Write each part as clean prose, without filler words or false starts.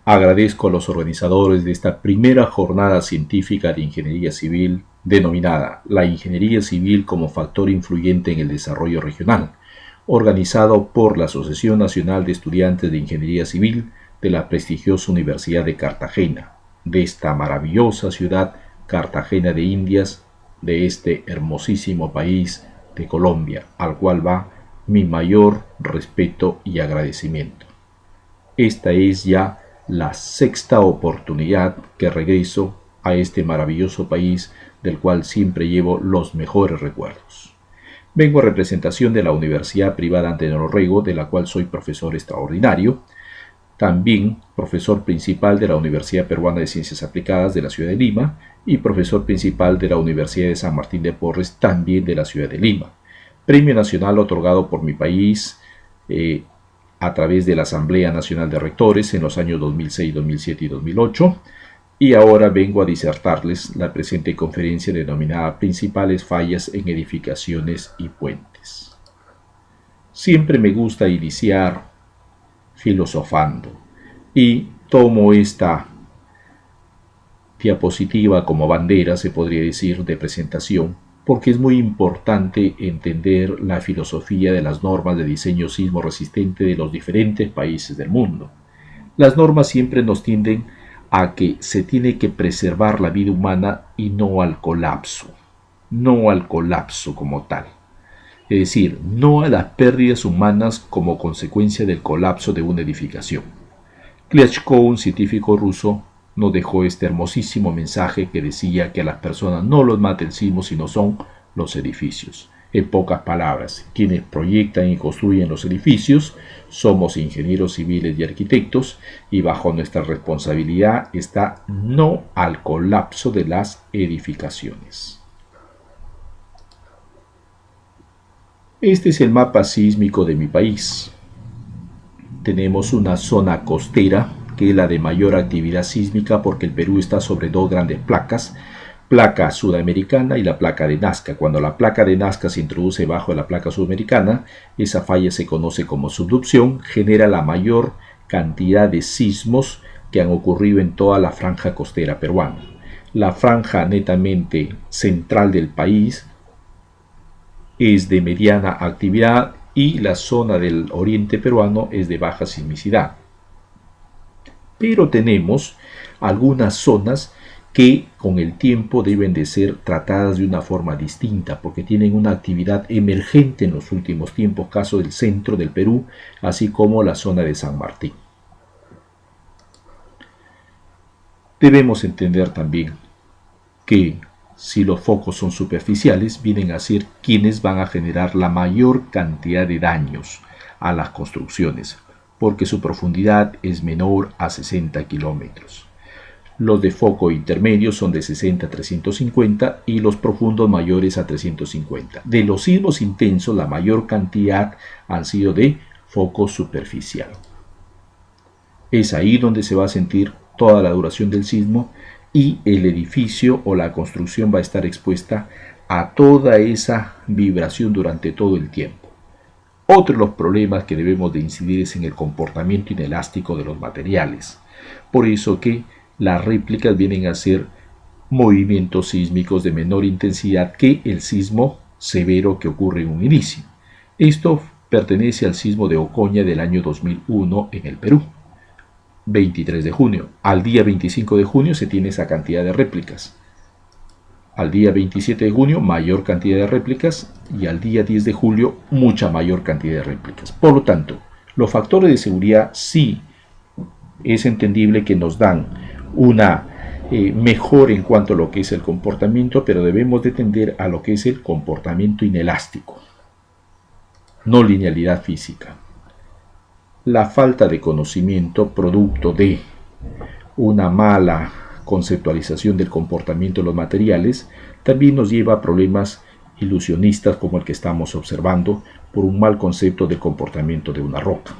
Agradezco a los organizadores de esta primera jornada científica de ingeniería civil denominada La Ingeniería Civil como Factor Influyente en el Desarrollo Regional, organizado por la Asociación Nacional de Estudiantes de Ingeniería Civil de la prestigiosa Universidad de Cartagena, de esta maravillosa ciudad Cartagena de Indias, de este hermosísimo país de Colombia, al cual va mi mayor respeto y agradecimiento. Esta es ya la sexta oportunidad que regreso a este maravilloso país del cual siempre llevo los mejores recuerdos. Vengo a representación de la Universidad Privada Antenor Orrego, de la cual soy profesor extraordinario, también profesor principal de la Universidad Peruana de Ciencias Aplicadas de la ciudad de Lima y profesor principal de la Universidad de San Martín de Porres, también de la ciudad de Lima. Premio nacional otorgado por mi país a través de la Asamblea Nacional de Rectores en los años 2006, 2007 y 2008, y ahora vengo a disertarles la presente conferencia denominada Principales fallas en edificaciones y puentes. Siempre me gusta iniciar filosofando y tomo esta diapositiva como bandera, se podría decir, de presentación, porque es muy importante entender la filosofía de las normas de diseño sismo resistente de los diferentes países del mundo. Las normas siempre nos tienden a que se tiene que preservar la vida humana y no al colapso como tal. Es decir, no a las pérdidas humanas como consecuencia del colapso de una edificación. Klyazhko, un científico ruso, nos dejó este hermosísimo mensaje que decía que a las personas no los mata el sismo, sino son los edificios. En pocas palabras, quienes proyectan y construyen los edificios somos ingenieros civiles y arquitectos, y bajo nuestra responsabilidad está no al colapso de las edificaciones. Este es el mapa sísmico de mi país. Tenemos una zona costera, que es la de mayor actividad sísmica porque el Perú está sobre dos grandes placas, placa sudamericana y la placa de Nazca. Cuando la placa de Nazca se introduce bajo la placa sudamericana, esa falla se conoce como subducción, genera la mayor cantidad de sismos que han ocurrido en toda la franja costera peruana. La franja netamente central del país es de mediana actividad y la zona del oriente peruano es de baja sismicidad. Pero tenemos algunas zonas que con el tiempo deben de ser tratadas de una forma distinta porque tienen una actividad emergente en los últimos tiempos, caso del centro del Perú, así como la zona de San Martín. Debemos entender también que si los focos son superficiales, vienen a ser quienes van a generar la mayor cantidad de daños a las construcciones, porque su profundidad es menor a 60 kilómetros. Los de foco intermedio son de 60 a 350 y los profundos mayores a 350. De los sismos intensos, la mayor cantidad han sido de foco superficial. Es ahí donde se va a sentir toda la duración del sismo y el edificio o la construcción va a estar expuesta a toda esa vibración durante todo el tiempo. Otro de los problemas que debemos de incidir es en el comportamiento inelástico de los materiales. Por eso que las réplicas vienen a ser movimientos sísmicos de menor intensidad que el sismo severo que ocurre en un inicio. Esto pertenece al sismo de Ocoña del año 2001 en el Perú. 23 de junio. Al día 25 de junio se tiene esa cantidad de réplicas. Al día 27 de junio, mayor cantidad de réplicas, y al día 10 de julio, mucha mayor cantidad de réplicas. Por lo tanto, los factores de seguridad sí es entendible que nos dan una mejor en cuanto a lo que es el comportamiento, pero debemos de tender a lo que es el comportamiento inelástico, no linealidad física. La falta de conocimiento producto de una mala conceptualización del comportamiento de los materiales también nos lleva a problemas ilusionistas como el que estamos observando por un mal concepto del comportamiento de una roca.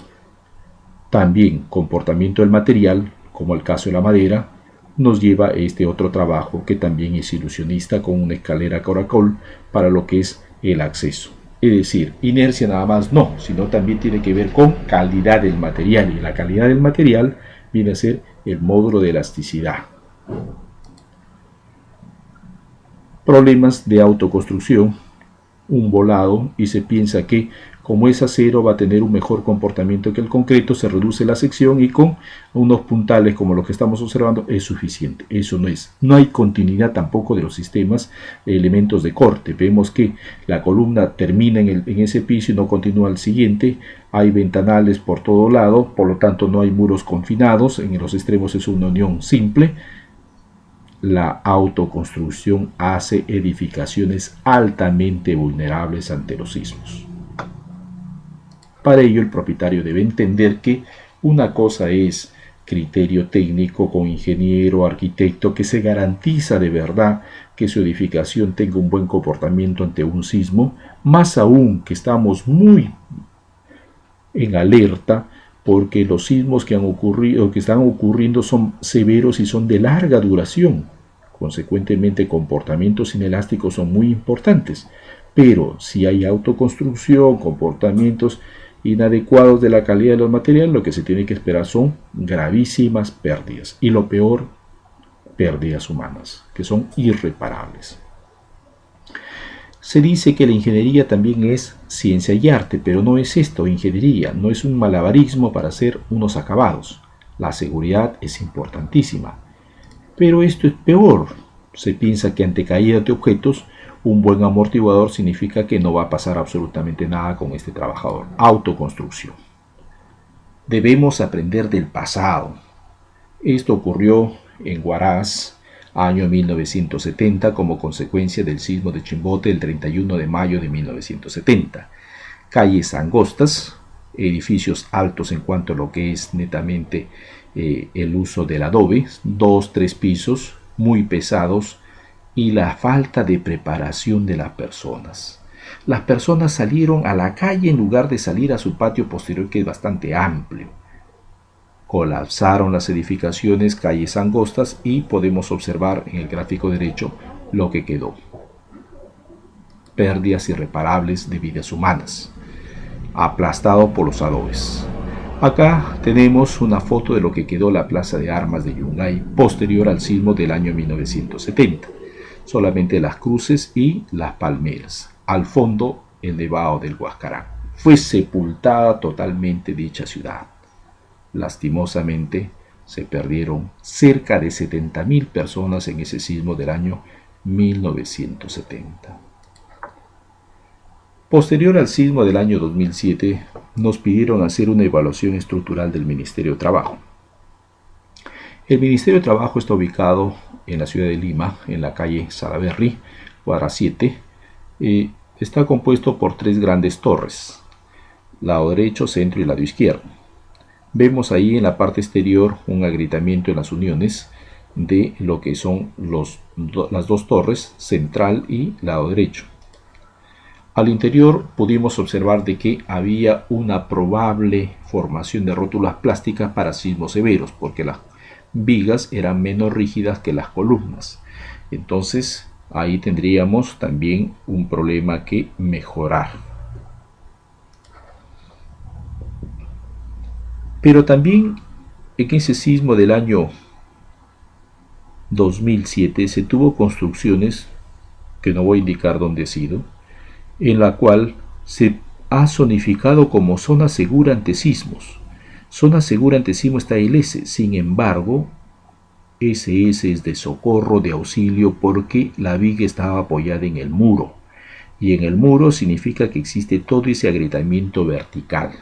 También comportamiento del material, como el caso de la madera, nos lleva a este otro trabajo que también es ilusionista con una escalera caracol para lo que es el acceso. Es decir, inercia nada más no, sino también tiene que ver con calidad del material, y la calidad del material viene a ser el módulo de elasticidad. Problemas de autoconstrucción, un volado, y se piensa que como es acero va a tener un mejor comportamiento que el concreto, se reduce la sección y con unos puntales como los que estamos observando es suficiente. Eso no es. No hay continuidad tampoco de los sistemas de elementos de corte. Vemos que la columna termina en ese piso y no continúa al siguiente. Hay ventanales por todo lado, por lo tanto no hay muros confinados. En los extremos es una unión simple. La autoconstrucción hace edificaciones altamente vulnerables ante los sismos. Para ello, el propietario debe entender que una cosa es criterio técnico con ingeniero, arquitecto, que se garantiza de verdad que su edificación tenga un buen comportamiento ante un sismo, más aún que estamos muy en alerta porque los sismos que han ocurrido, que están ocurriendo son severos y son de larga duración. Consecuentemente, comportamientos inelásticos son muy importantes. Pero si hay autoconstrucción, comportamientos inadecuados de la calidad de los materiales, lo que se tiene que esperar son gravísimas pérdidas. Y lo peor, pérdidas humanas, que son irreparables. Se dice que la ingeniería también es ciencia y arte, pero no es esto ingeniería, no es un malabarismo para hacer unos acabados. La seguridad es importantísima. Pero esto es peor. Se piensa que ante caída de objetos, un buen amortiguador significa que no va a pasar absolutamente nada con este trabajador. Autoconstrucción. Debemos aprender del pasado. Esto ocurrió en Huaraz, año 1970, como consecuencia del sismo de Chimbote el 31 de mayo de 1970. Calles angostas, edificios altos en cuanto a lo que es netamente el uso del adobe, 2-3 pisos, muy pesados, y la falta de preparación de las personas. Las personas salieron a la calle en lugar de salir a su patio posterior, que es bastante amplio. Colapsaron las edificaciones, calles angostas, y podemos observar en el gráfico derecho lo que quedó. Pérdidas irreparables de vidas humanas, aplastado por los adobes. Acá tenemos una foto de lo que quedó la plaza de armas de Yungay posterior al sismo del año 1970. Solamente las cruces y las palmeras. Al fondo, el nevado del Huascarán. Fue sepultada totalmente dicha ciudad. Lastimosamente, se perdieron cerca de 70.000 personas en ese sismo del año 1970. Posterior al sismo del año 2007, nos pidieron hacer una evaluación estructural del Ministerio de Trabajo. El Ministerio de Trabajo está ubicado en la ciudad de Lima, en la calle Salaberry, cuadra 7. Está compuesto por 3 grandes torres, lado derecho, centro y lado izquierdo. Vemos ahí en la parte exterior un agrietamiento en las uniones de lo que son las 2 torres, central y lado derecho. Al interior pudimos observar de que había una probable formación de rótulas plásticas para sismos severos, porque las vigas eran menos rígidas que las columnas. Entonces ahí tendríamos también un problema que mejorar. Pero también en ese sismo del año 2007 se tuvo construcciones, que no voy a indicar dónde ha sido, en la cual se ha zonificado como zona segura ante sismos. Zona segura ante sismo está el S, sin embargo, SS es de socorro, de auxilio, porque la viga estaba apoyada en el muro. Y en el muro significa que existe todo ese agrietamiento vertical.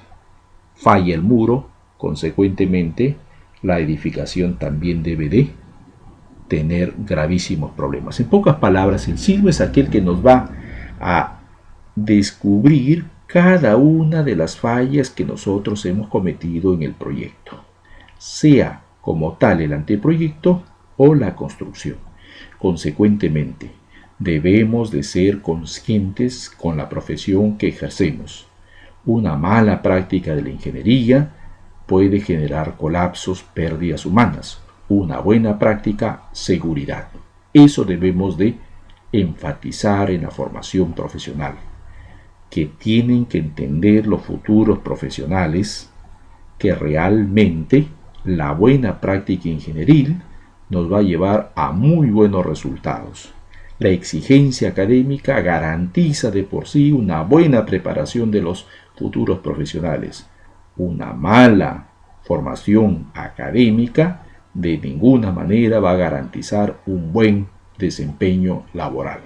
Falla el muro, consecuentemente, la edificación también debe de tener gravísimos problemas. En pocas palabras, el sismo es aquel que nos va a descubrir cada una de las fallas que nosotros hemos cometido en el proyecto, sea como tal el anteproyecto o la construcción. Consecuentemente, debemos de ser conscientes con la profesión que ejercemos. Una mala práctica de la ingeniería puede generar colapsos, pérdidas humanas. Una buena práctica, seguridad. Eso debemos de enfatizar en la formación profesional, que tienen que entender los futuros profesionales que realmente La buena práctica ingenieril nos va a llevar a muy buenos resultados. La exigencia académica garantiza de por sí una buena preparación de los futuros profesionales. Una mala formación académica de ninguna manera va a garantizar un buen desempeño laboral.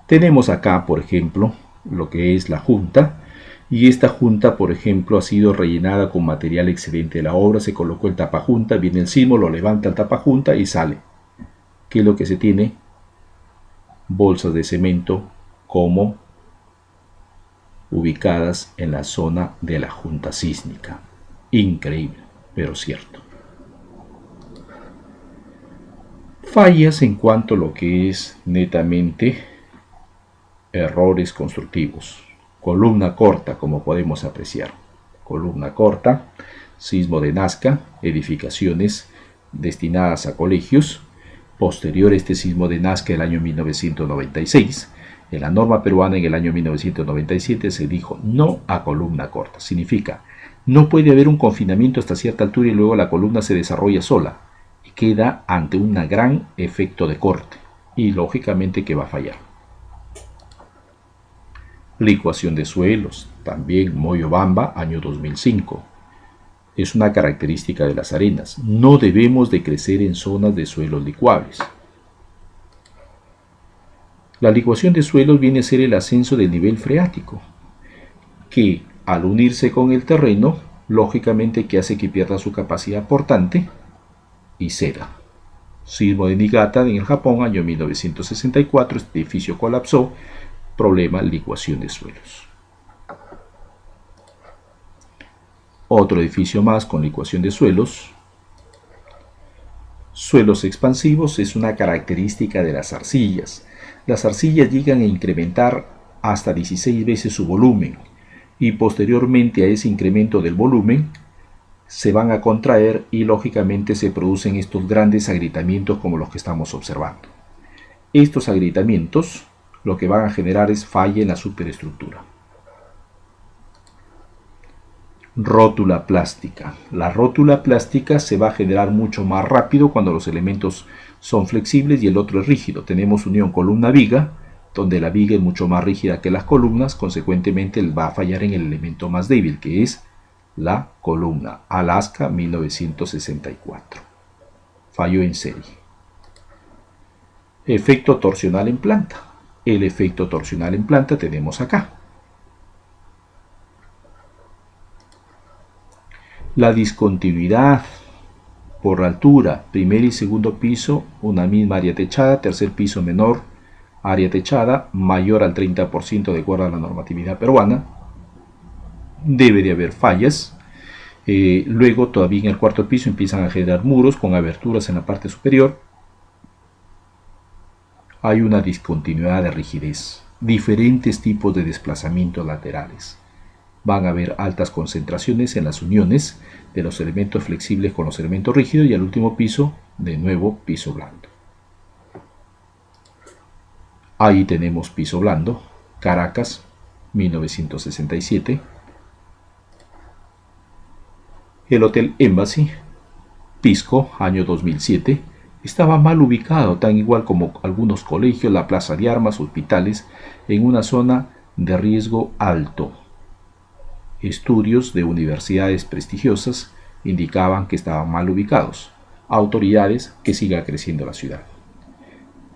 Tenemos acá, por ejemplo, lo que es la junta, y esta junta, por ejemplo, ha sido rellenada con material excedente de la obra, se colocó el tapajunta, viene el sismo, lo levanta el tapajunta y sale. ¿Qué es lo que se tiene? Bolsas de cemento como ubicadas en la zona de la junta sísmica. Increíble, pero cierto. Fallas en cuanto a lo que es netamente errores constructivos. Columna corta, como podemos apreciar. Columna corta, sismo de Nazca, edificaciones destinadas a colegios. Posterior a este sismo de Nazca el año 1996, en la norma peruana en el año 1997 se dijo no a columna corta. Significa, no puede haber un confinamiento hasta cierta altura y luego la columna se desarrolla sola y queda ante un gran efecto de corte y lógicamente que va a fallar. Licuación de suelos, también Moyobamba, año 2005. Es una característica de las arenas. No debemos de crecer en zonas de suelos licuables. La licuación de suelos viene a ser el ascenso del nivel freático, que al unirse con el terreno, lógicamente que hace que pierda su capacidad portante y ceda. Sismo de Niigata en el Japón, año 1964, este edificio colapsó. Problema licuación de suelos. Otro edificio más con licuación de suelos. Suelos expansivos es una característica de las arcillas. Las arcillas llegan a incrementar hasta 16 veces su volumen y posteriormente a ese incremento del volumen se van a contraer y lógicamente se producen estos grandes agrietamientos como los que estamos observando. Estos agrietamientos lo que van a generar es falla en la superestructura. Rótula plástica. La rótula plástica se va a generar mucho más rápido cuando los elementos son flexibles y el otro es rígido. Tenemos unión columna-viga, donde la viga es mucho más rígida que las columnas, consecuentemente va a fallar en el elemento más débil, que es la columna. Alaska, 1964. Fallo en serie. Efecto torsional en planta. El efecto torsional en planta tenemos acá. La discontinuidad por altura, primer y segundo piso, una misma área techada, tercer piso menor, área techada, mayor al 30% de acuerdo a la normatividad peruana. Debe de haber fallas. Luego todavía en el cuarto piso empiezan a generar muros con aberturas en la parte superior. Hay una discontinuidad de rigidez, diferentes tipos de desplazamientos laterales. Van a haber altas concentraciones en las uniones de los elementos flexibles con los elementos rígidos y al último piso, de nuevo, piso blando. Ahí tenemos piso blando, Caracas, 1967. El Hotel Embassy, Pisco, año 2007. Estaba mal ubicado, tan igual como algunos colegios, la plaza de armas, hospitales, en una zona de riesgo alto. Estudios de universidades prestigiosas indicaban que estaban mal ubicados. Autoridades, que siga creciendo la ciudad.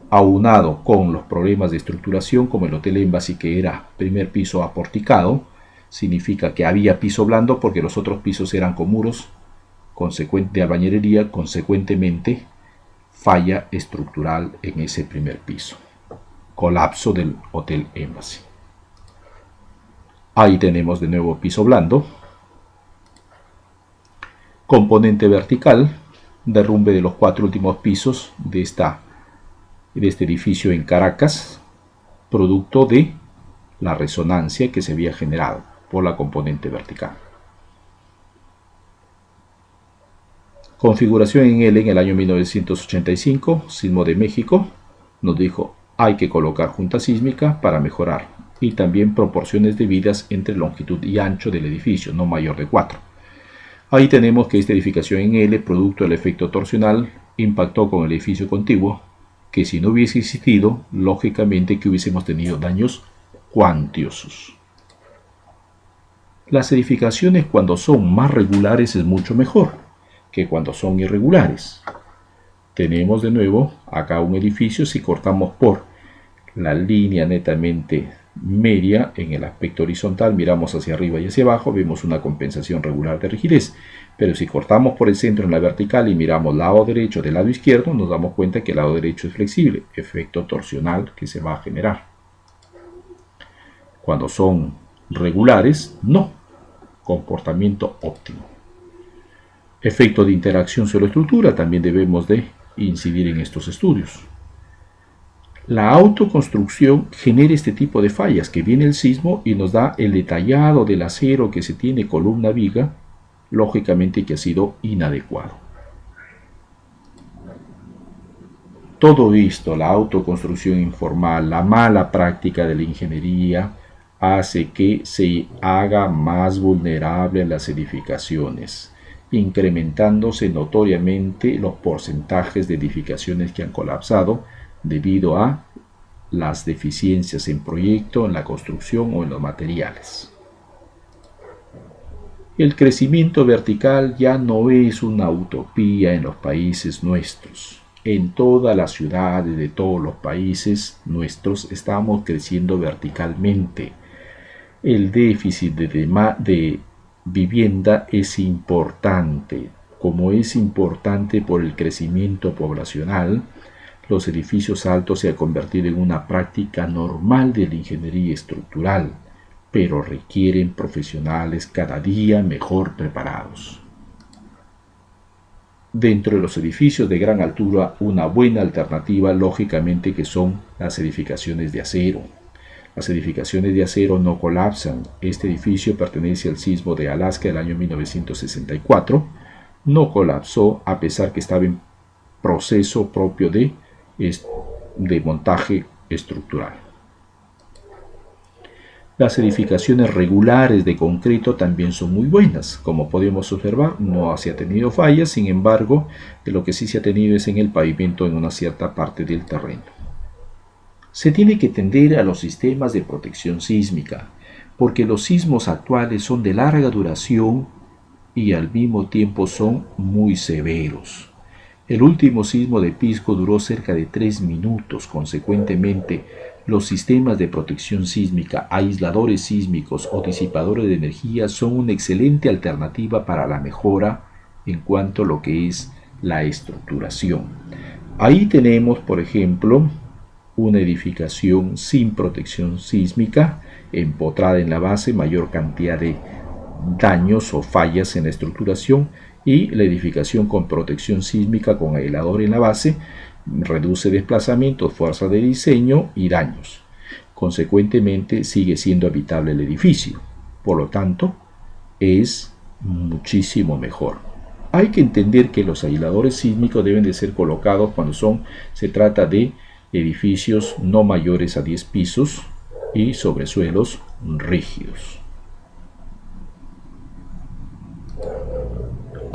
Aunado con los problemas de estructuración, como el Hotel Embassy, que era primer piso aporticado, significa que había piso blando porque los otros pisos eran con muros de albañilería, consecuentemente falla estructural en ese primer piso. Colapso del Hotel Embassy. Ahí tenemos de nuevo piso blando. Componente vertical, derrumbe de los 4 últimos pisos de este edificio en Caracas, producto de la resonancia que se había generado por la componente vertical. Configuración en L en el año 1985, sismo de México, nos dijo hay que colocar junta sísmica para mejorar y también proporciones debidas entre longitud y ancho del edificio, no mayor de 4. Ahí tenemos que esta edificación en L, producto del efecto torsional, impactó con el edificio contiguo, que si no hubiese existido, lógicamente que hubiésemos tenido daños cuantiosos. Las edificaciones cuando son más regulares es mucho mejor que cuando son irregulares. Tenemos de nuevo acá un edificio, si cortamos por la línea netamente media en el aspecto horizontal, miramos hacia arriba y hacia abajo, vemos una compensación regular de rigidez. Pero si cortamos por el centro en la vertical y miramos lado derecho del lado izquierdo, nos damos cuenta que el lado derecho es flexible, efecto torsional que se va a generar. Cuando son regulares, no, comportamiento óptimo. Efecto de interacción sobre estructura, también debemos de incidir en estos estudios. La autoconstrucción genera este tipo de fallas, que viene el sismo y nos da el detallado del acero que se tiene columna viga, lógicamente que ha sido inadecuado. Todo esto, la autoconstrucción informal, la mala práctica de la ingeniería, hace que se haga más vulnerable a las edificaciones, incrementándose notoriamente los porcentajes de edificaciones que han colapsado debido a las deficiencias en proyecto, en la construcción o en los materiales. El crecimiento vertical ya no es una utopía en los países nuestros. En todas las ciudades de todos los países nuestros estamos creciendo verticalmente. El déficit de vivienda es importante. Como es importante por el crecimiento poblacional, los edificios altos se han convertido en una práctica normal de la ingeniería estructural, pero requieren profesionales cada día mejor preparados. Dentro de los edificios de gran altura, una buena alternativa lógicamente que son las edificaciones de acero. Las edificaciones de acero no colapsan. Este edificio pertenece al sismo de Alaska del año 1964. No colapsó a pesar que estaba en proceso propio de montaje estructural. Las edificaciones regulares de concreto también son muy buenas. Como podemos observar, no se ha tenido fallas, sin embargo, lo que sí se ha tenido es en el pavimento en una cierta parte del terreno. Se tiene que tender a los sistemas de protección sísmica, porque los sismos actuales son de larga duración y al mismo tiempo son muy severos. El último sismo de Pisco duró cerca de 3 minutos. Consecuentemente, los sistemas de protección sísmica, aisladores sísmicos o disipadores de energía son una excelente alternativa para la mejora en cuanto a lo que es la estructuración. Ahí tenemos, por ejemplo, una edificación sin protección sísmica, empotrada en la base, mayor cantidad de daños o fallas en la estructuración, y la edificación con protección sísmica con aislador en la base reduce desplazamientos, fuerza de diseño y daños. Consecuentemente sigue siendo habitable el edificio, por lo tanto es muchísimo mejor. Hay que entender que los aisladores sísmicos deben de ser colocados cuando se trata de edificios no mayores a 10 pisos y sobre suelos rígidos.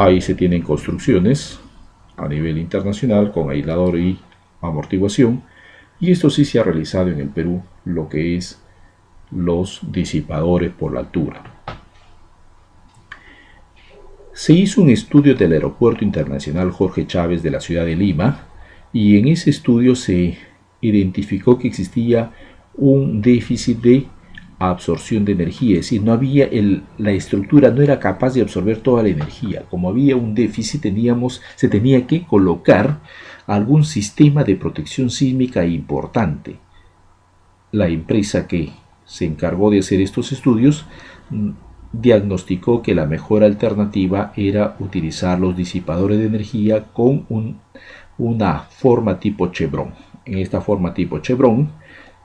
Ahí se tienen construcciones a nivel internacional con aislador y amortiguación, y esto sí se ha realizado en el Perú, lo que es los disipadores por la altura. Se hizo un estudio del Aeropuerto Internacional Jorge Chávez de la ciudad de Lima, y en ese estudio se identificó que existía un déficit de absorción de energía, es decir, la estructura no era capaz de absorber toda la energía. Como había un déficit, se tenía que colocar algún sistema de protección sísmica importante. La empresa que se encargó de hacer estos estudios diagnosticó que la mejor alternativa era utilizar los disipadores de energía con una forma tipo chevron. En esta forma tipo chevron,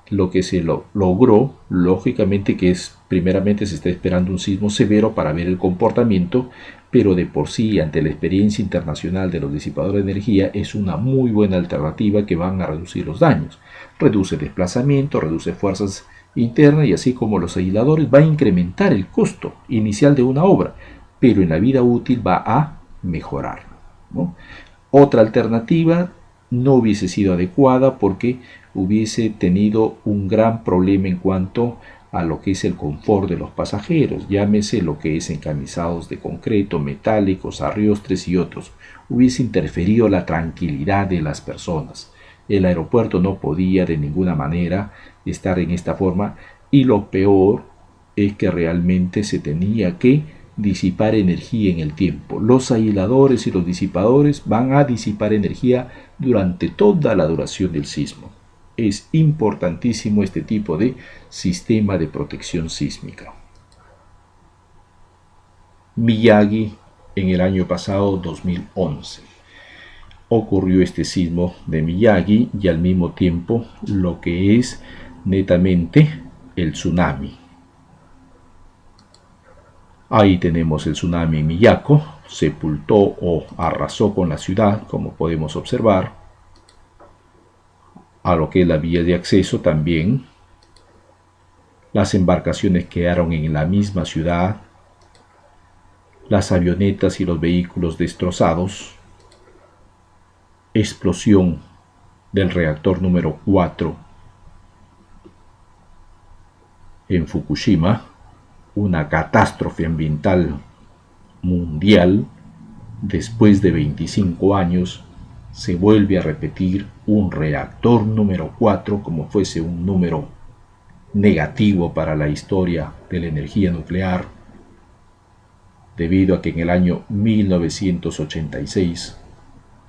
lo que se logró, lógicamente, que es, primeramente se está esperando un sismo severo para ver el comportamiento, pero de por sí, ante la experiencia internacional de los disipadores de energía, es una muy buena alternativa que van a reducir los daños. Reduce desplazamiento, reduce fuerzas internas, y así como los aisladores va a incrementar el costo inicial de una obra, pero en la vida útil va a mejorar, ¿no? Otra alternativa no hubiese sido adecuada porque hubiese tenido un gran problema en cuanto a lo que es el confort de los pasajeros, llámese lo que es encamisados de concreto, metálicos, arriostres y otros. Hubiese interferido la tranquilidad de las personas. El aeropuerto no podía de ninguna manera estar en esta forma, y lo peor es que realmente se tenía que disipar energía en el tiempo. Los aisladores y los disipadores van a disipar energía durante toda la duración del sismo. Es importantísimo este tipo de sistema de protección sísmica. Miyagi, en el año pasado 2011. Ocurrió este sismo de Miyagi y al mismo tiempo lo que es netamente el tsunami. Ahí tenemos el tsunami en Miyako, sepultó o arrasó con la ciudad, como podemos observar. A lo que es la vía de acceso también. Las embarcaciones quedaron en la misma ciudad. Las avionetas y los vehículos destrozados. Explosión del reactor número 4 en Fukushima. Una catástrofe ambiental mundial. Después de 25 años se vuelve a repetir un reactor número 4 como fuese un número negativo para la historia de la energía nuclear, debido a que en el año 1986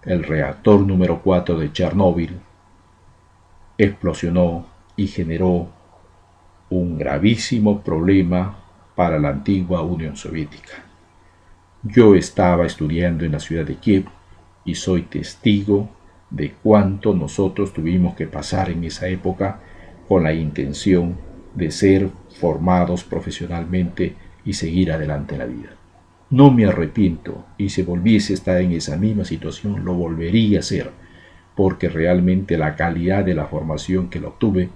el reactor número 4 de Chernóbil explosionó y generó un gravísimo problema para la antigua Unión Soviética. Yo estaba estudiando en la ciudad de Kiev y soy testigo de cuánto nosotros tuvimos que pasar en esa época con la intención de ser formados profesionalmente y seguir adelante en la vida. No me arrepiento, y si volviese a estar en esa misma situación lo volvería a hacer, porque realmente la calidad de la formación que lo obtuve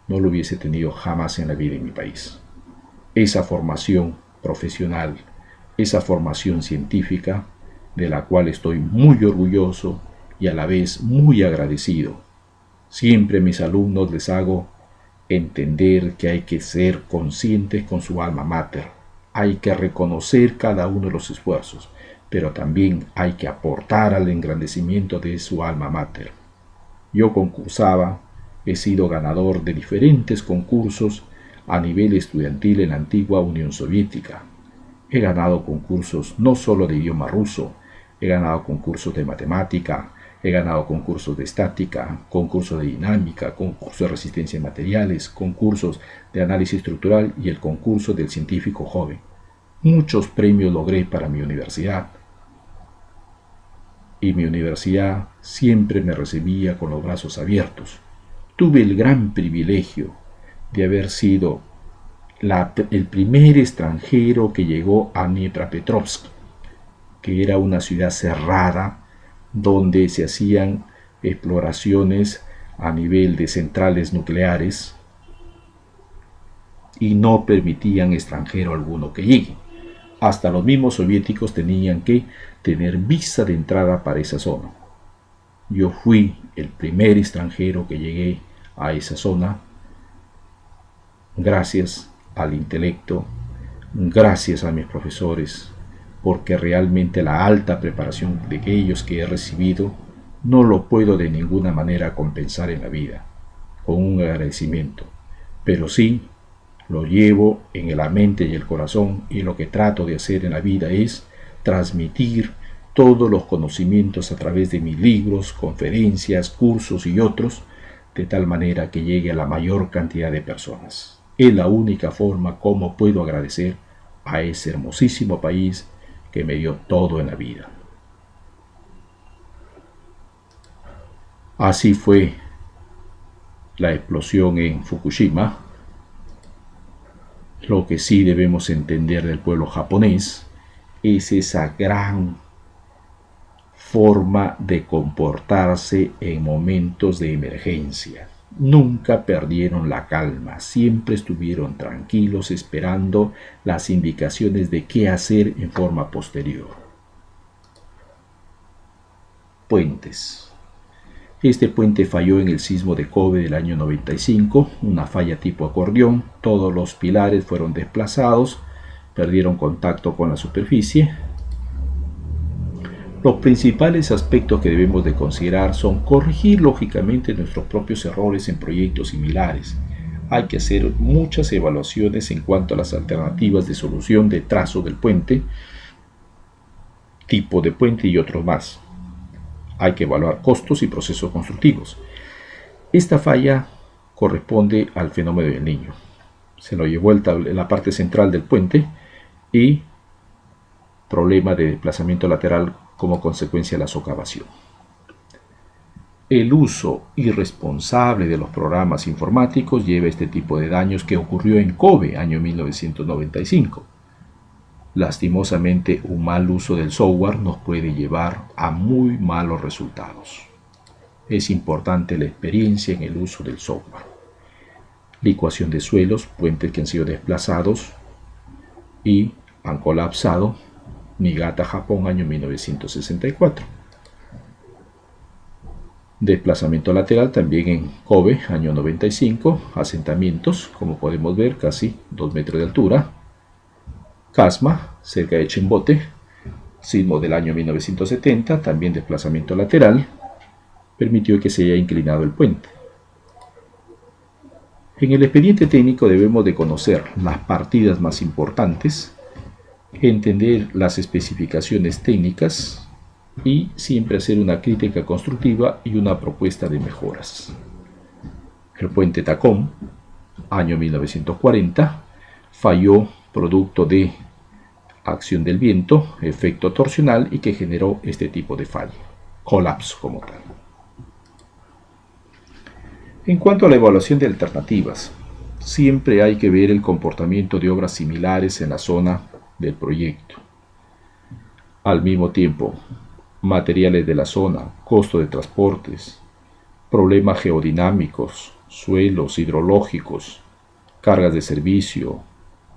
no lo hubiese tenido jamás en la vida en mi país. Esa formación profesional, esa formación científica, de la cual estoy muy orgulloso y a la vez muy agradecido. Siempre a mis alumnos les hago entender que hay que ser conscientes con su alma mater. Hay que reconocer cada uno de los esfuerzos, pero también hay que aportar al engrandecimiento de su alma mater. Yo concursaba, he sido ganador de diferentes concursos a nivel estudiantil en la antigua Unión Soviética. He ganado concursos no solo de idioma ruso, he ganado concursos de matemática, he ganado concursos de estática, concursos de dinámica, concursos de resistencia en materiales, concursos de análisis estructural y el concurso del científico joven. Muchos premios logré para mi universidad. Y mi universidad siempre me recibía con los brazos abiertos. Tuve el gran privilegio de haber sido el primer extranjero que llegó a Dnipropetrovsk, que era una ciudad cerrada donde se hacían exploraciones a nivel de centrales nucleares y no permitían extranjero alguno que llegue. Hasta los mismos soviéticos tenían que tener visa de entrada para esa zona. Yo fui el primer extranjero que llegué a esa zona gracias al intelecto, gracias a mis profesores, porque realmente la alta preparación de aquellos que he recibido no lo puedo de ninguna manera compensar en la vida, con un agradecimiento, pero sí lo llevo en la mente y el corazón, y lo que trato de hacer en la vida es transmitir todos los conocimientos a través de mis libros, conferencias, cursos y otros, de tal manera que llegue a la mayor cantidad de personas. Es la única forma como puedo agradecer a ese hermosísimo país que me dio todo en la vida. Así fue la explosión en Fukushima. Lo que sí debemos entender del pueblo japonés es esa gran forma de comportarse en momentos de emergencia. nunca perdieron la calma, siempre estuvieron tranquilos esperando las indicaciones de qué hacer en forma posterior. Puentes. Este puente falló en el sismo de Kobe del año 95, una falla tipo acordeón, todos los pilares fueron desplazados, perdieron contacto con la superficie. Los principales aspectos que debemos de considerar son corregir lógicamente nuestros propios errores en proyectos similares. Hay que hacer muchas evaluaciones en cuanto a las alternativas de solución de trazo del puente, tipo de puente y otros más. Hay que evaluar costos y procesos constructivos. Esta falla corresponde al fenómeno del Niño. Se lo llevó en la parte central del puente y problema de desplazamiento lateral como consecuencia de la socavación. El uso irresponsable de los programas informáticos lleva a este tipo de daños que ocurrió en Kobe, año 1995. Lastimosamente, un mal uso del software nos puede llevar a muy malos resultados. Es importante la experiencia en el uso del software. Licuación de suelos, puentes que han sido desplazados y han colapsado. Niigata, Japón, año 1964. Desplazamiento lateral también en Kobe, año 95. Asentamientos, como podemos ver, casi 2 metros de altura. Casma, cerca de Chimbote, sismo del año 1970, también desplazamiento lateral, permitió que se haya inclinado el puente. En el expediente técnico debemos de conocer las partidas más importantes, entender las especificaciones técnicas y siempre hacer una crítica constructiva y una propuesta de mejoras. El puente Tacón, año 1940, falló producto de acción del viento, efecto torsional y que generó este tipo de falla, colapso como tal. En cuanto a la evaluación de alternativas, siempre hay que ver el comportamiento de obras similares en la zona del proyecto. Al mismo tiempo, materiales de la zona, costo de transportes, problemas geodinámicos, suelos hidrológicos, cargas de servicio,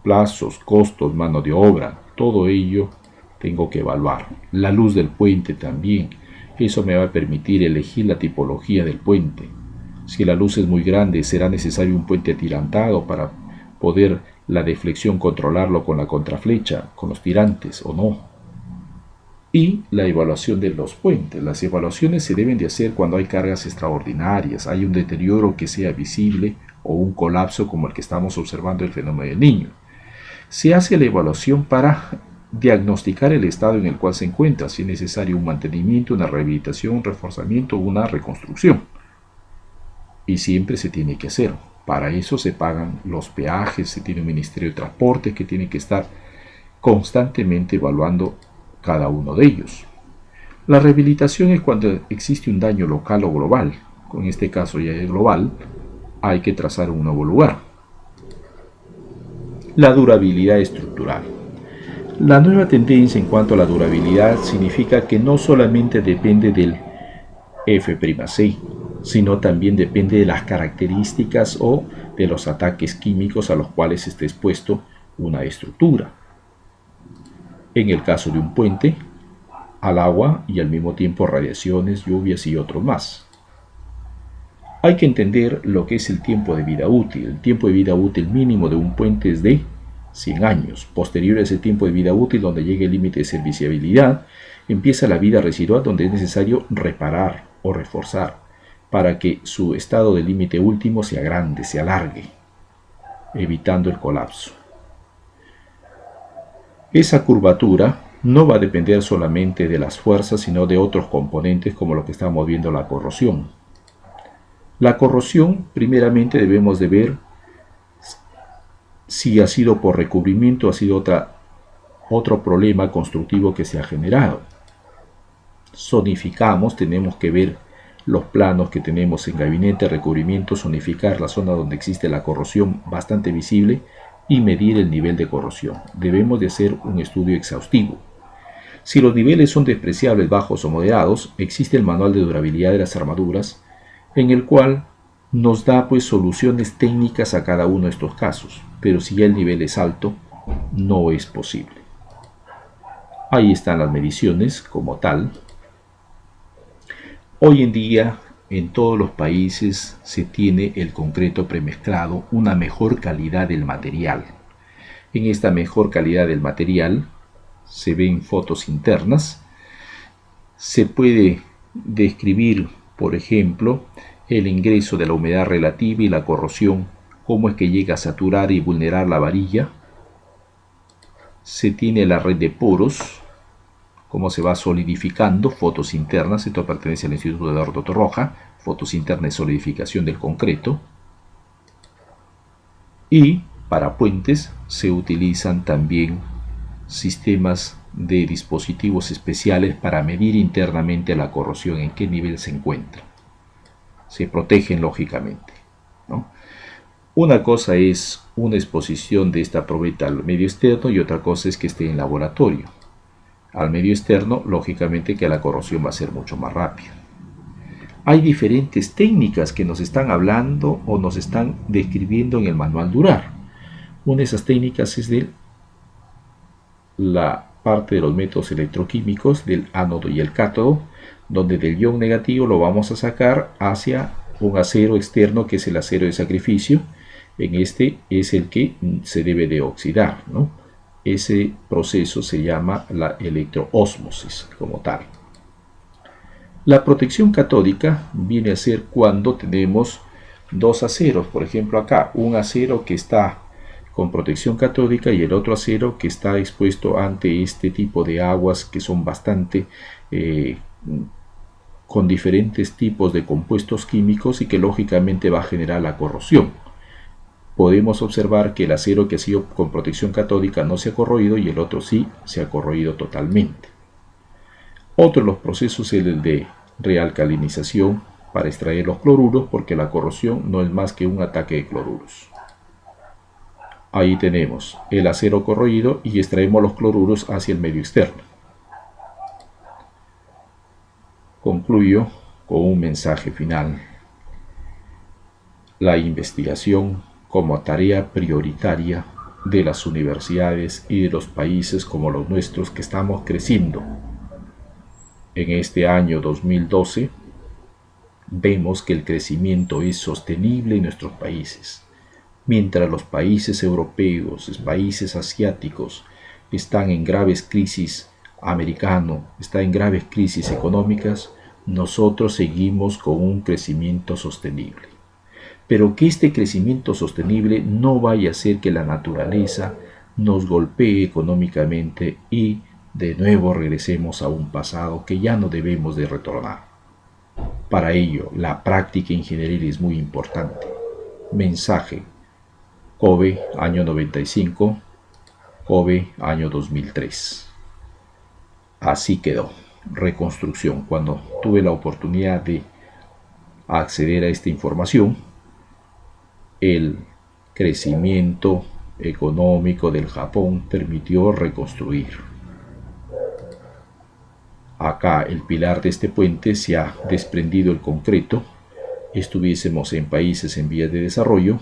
plazos, costos, mano de obra, todo ello tengo que evaluar. La luz del puente también, eso me va a permitir elegir la tipología del puente. Si la luz es muy grande, será necesario un puente atirantado para poder la deflexión controlarlo con la contraflecha, con los tirantes o no. Y la evaluación de los puentes. Las evaluaciones se deben de hacer cuando hay cargas extraordinarias, hay un deterioro que sea visible o un colapso como el que estamos observando el fenómeno del Niño. Se hace la evaluación para diagnosticar el estado en el cual se encuentra, si es necesario un mantenimiento, una rehabilitación, un reforzamiento o una reconstrucción. Y siempre se tiene que hacer. Para eso se pagan los peajes, se tiene un Ministerio de Transporte que tiene que estar constantemente evaluando cada uno de ellos. La rehabilitación es cuando existe un daño local o global. En este caso ya es global, hay que trazar un nuevo lugar. La durabilidad estructural. La nueva tendencia en cuanto a la durabilidad significa que no solamente depende del F'(C), sino también depende de las características o de los ataques químicos a los cuales esté expuesto una estructura. En el caso de un puente, al agua y al mismo tiempo radiaciones, lluvias y otros más. Hay que entender lo que es el tiempo de vida útil. El tiempo de vida útil mínimo de un puente es de 100 años. Posterior a ese tiempo de vida útil, donde llegue el límite de serviciabilidad, empieza la vida residual, donde es necesario reparar o reforzar para que su estado de límite último se agrande, se alargue, evitando el colapso. Esa curvatura no va a depender solamente de las fuerzas, sino de otros componentes como lo que estamos viendo, la corrosión. La corrosión, primeramente debemos de ver si ha sido por recubrimiento, ha sido otro problema constructivo que se ha generado. Zonificamos, tenemos que ver los planos que tenemos en gabinete, recubrimiento, zonificar la zona donde existe la corrosión bastante visible y medir el nivel de corrosión. Debemos de hacer un estudio exhaustivo. Si los niveles son despreciables, bajos o moderados, existe el manual de durabilidad de las armaduras, en el cual nos da pues soluciones técnicas a cada uno de estos casos, pero si ya el nivel es alto, no es posible. Ahí están las mediciones como tal. Hoy en día en todos los países se tiene el concreto premezclado, una mejor calidad del material. En esta mejor calidad del material se ven fotos internas. Se puede describir, por ejemplo, el ingreso de la humedad relativa y la corrosión, cómo es que llega a saturar y vulnerar la varilla. Se tiene la red de poros, cómo se va solidificando, fotos internas, esto pertenece al Instituto de Eduardo Torroja, fotos internas de solidificación del concreto. Y para puentes se utilizan también sistemas de dispositivos especiales para medir internamente la corrosión, en qué nivel se encuentra. Se protegen lógicamente, ¿no? Una cosa es una exposición de esta probeta al medio externo y otra cosa es que esté en laboratorio. Al medio externo, lógicamente que la corrosión va a ser mucho más rápida. Hay diferentes técnicas que nos están hablando o nos están describiendo en el manual Durar. Una de esas técnicas es de la parte de los métodos electroquímicos del ánodo y el cátodo, donde del ion negativo lo vamos a sacar hacia un acero externo que es el acero de sacrificio. En este es el que se debe de oxidar, ¿no? Ese proceso se llama la electroósmosis como tal. La protección catódica viene a ser cuando tenemos dos aceros, por ejemplo acá, un acero que está con protección catódica y el otro acero que está expuesto ante este tipo de aguas que son bastante con diferentes tipos de compuestos químicos y que lógicamente va a generar la corrosión. Podemos observar que el acero que ha sido con protección catódica no se ha corroído y el otro sí se ha corroído totalmente. Otro de los procesos es el de realcalinización para extraer los cloruros, porque la corrosión no es más que un ataque de cloruros. Ahí tenemos el acero corroído y extraemos los cloruros hacia el medio externo. Concluyo con un mensaje final. La investigación como tarea prioritaria de las universidades y de los países como los nuestros que estamos creciendo. En este año 2012 vemos que el crecimiento es sostenible en nuestros países. Mientras los países europeos, los países asiáticos están en graves crisis, americano está en graves crisis económicas, nosotros seguimos con un crecimiento sostenible. Pero que este crecimiento sostenible no vaya a hacer que la naturaleza nos golpee económicamente y de nuevo regresemos a un pasado que ya no debemos de retornar. Para ello, la práctica ingenieril es muy importante. Mensaje. Kobe, año 95, Kobe, año 2003. Así quedó. Reconstrucción. Cuando tuve la oportunidad de acceder a esta información, el crecimiento económico del Japón permitió reconstruir. Acá el pilar de este puente se ha desprendido el concreto. Estuviésemos en países en vías de desarrollo.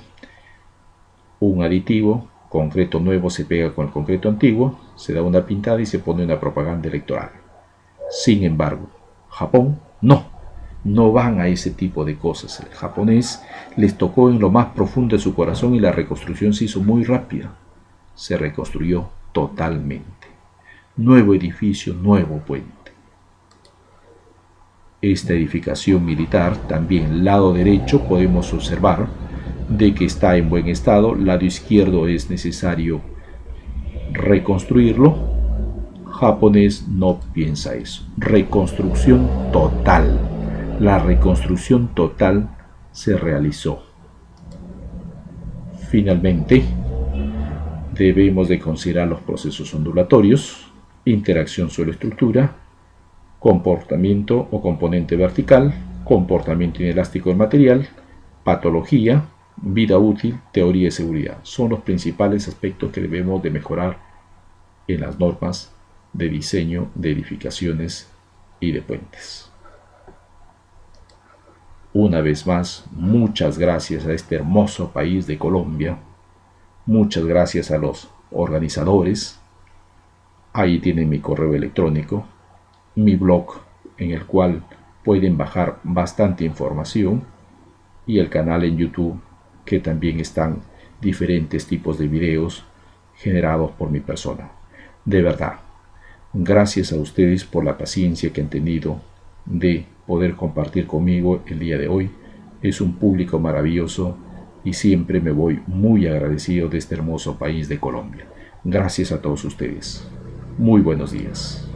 Un aditivo, concreto nuevo se pega con el concreto antiguo, se da una pintada y se pone una propaganda electoral. Sin embargo, Japón no van a ese tipo de cosas. El japonés les tocó en lo más profundo de su corazón y la reconstrucción se hizo muy rápida. Se reconstruyó totalmente. Nuevo edificio, nuevo puente. Esta edificación militar, también lado derecho, podemos observar de que está en buen estado. Lado izquierdo es necesario reconstruirlo. Japonés no piensa eso. Reconstrucción total. La reconstrucción total se realizó. Finalmente, debemos de considerar los procesos ondulatorios, interacción suelo-estructura, comportamiento o componente vertical, comportamiento inelástico del material, patología, vida útil, teoría de seguridad. Son los principales aspectos que debemos de mejorar en las normas de diseño de edificaciones y de puentes. Una vez más, muchas gracias a este hermoso país de Colombia. Muchas gracias a los organizadores. Ahí tienen mi correo electrónico, mi blog en el cual pueden bajar bastante información y el canal en YouTube que también están diferentes tipos de videos generados por mi persona. De verdad, gracias a ustedes por la paciencia que han tenido de poder compartir conmigo el día de hoy. Es un público maravilloso y siempre me voy muy agradecido de este hermoso país de Colombia. Gracias a todos ustedes. Muy buenos días.